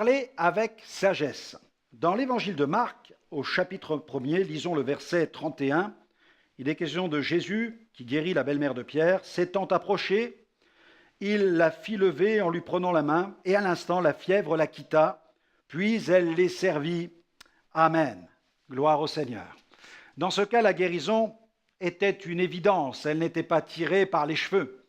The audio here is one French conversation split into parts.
Parler avec sagesse. Dans l'évangile de Marc, au chapitre 1er, lisons le verset 31. Il est question de Jésus qui guérit la belle-mère de Pierre. S'étant approché, il la fit lever en lui prenant la main, et à l'instant la fièvre la quitta, puis elle les servit. Amen. Gloire au Seigneur. Dans ce cas, la guérison était une évidence, elle n'était pas tirée par les cheveux.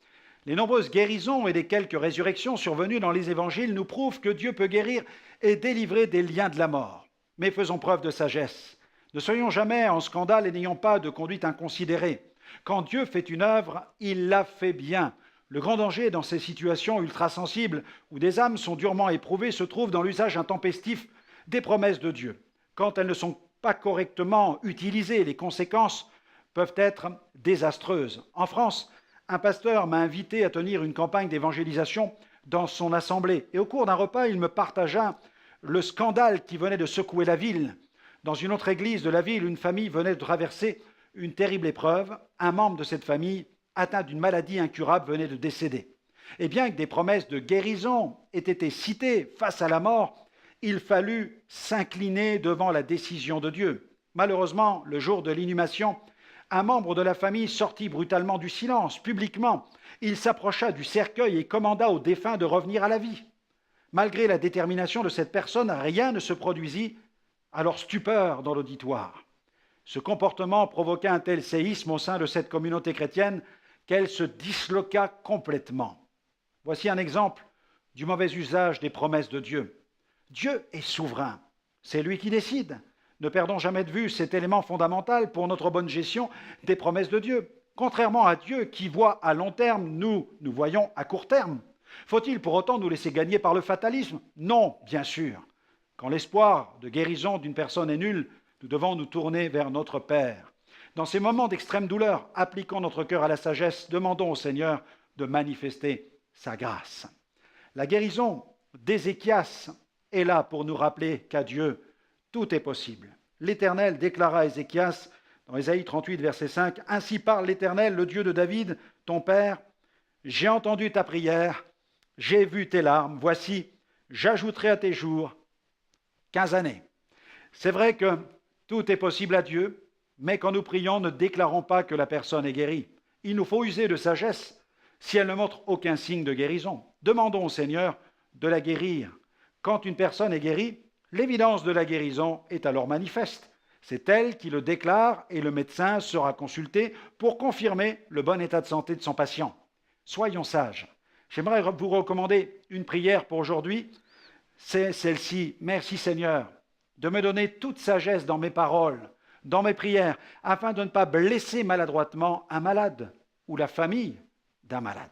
Les nombreuses guérisons et les quelques résurrections survenues dans les évangiles nous prouvent que Dieu peut guérir et délivrer des liens de la mort. Mais faisons preuve de sagesse. Ne soyons jamais en scandale et n'ayons pas de conduite inconsidérée. Quand Dieu fait une œuvre, il la fait bien. Le grand danger dans ces situations ultra-sensibles où des âmes sont durement éprouvées se trouve dans l'usage intempestif des promesses de Dieu. Quand elles ne sont pas correctement utilisées, les conséquences peuvent être désastreuses. En France, un pasteur m'a invité à tenir une campagne d'évangélisation dans son assemblée. Et au cours d'un repas, il me partagea le scandale qui venait de secouer la ville. Dans une autre église de la ville, une famille venait de traverser une terrible épreuve. Un membre de cette famille, atteint d'une maladie incurable, venait de décéder. Et bien que des promesses de guérison aient été citées face à la mort, il fallut s'incliner devant la décision de Dieu. Malheureusement, le jour de l'inhumation, un membre de la famille sortit brutalement du silence, publiquement. Il s'approcha du cercueil et commanda au défunt de revenir à la vie. Malgré la détermination de cette personne, rien ne se produisit, alors stupeur dans l'auditoire. Ce comportement provoqua un tel séisme au sein de cette communauté chrétienne qu'elle se disloqua complètement. Voici un exemple du mauvais usage des promesses de Dieu. Dieu est souverain, c'est lui qui décide. Ne perdons jamais de vue cet élément fondamental pour notre bonne gestion des promesses de Dieu. Contrairement à Dieu qui voit à long terme, nous voyons à court terme. Faut-il pour autant nous laisser gagner par le fatalisme? Non, bien sûr. Quand l'espoir de guérison d'une personne est nul, nous devons nous tourner vers notre Père. Dans ces moments d'extrême douleur, appliquons notre cœur à la sagesse, demandons au Seigneur de manifester sa grâce. La guérison d'Ézéchias est là pour nous rappeler qu'à Dieu, tout est possible. L'Éternel déclara à Ézéchias, dans Ésaïe 38, verset 5, « Ainsi parle l'Éternel, le Dieu de David, ton père, j'ai entendu ta prière, j'ai vu tes larmes, voici, j'ajouterai à tes jours 15 années. » C'est vrai que tout est possible à Dieu, mais quand nous prions, ne déclarons pas que la personne est guérie. Il nous faut user de sagesse si elle ne montre aucun signe de guérison. Demandons au Seigneur de la guérir. Quand une personne est guérie, l'évidence de la guérison est alors manifeste. C'est elle qui le déclare et le médecin sera consulté pour confirmer le bon état de santé de son patient. Soyons sages. J'aimerais vous recommander une prière pour aujourd'hui. C'est celle-ci. Merci Seigneur de me donner toute sagesse dans mes paroles, dans mes prières, afin de ne pas blesser maladroitement un malade ou la famille d'un malade.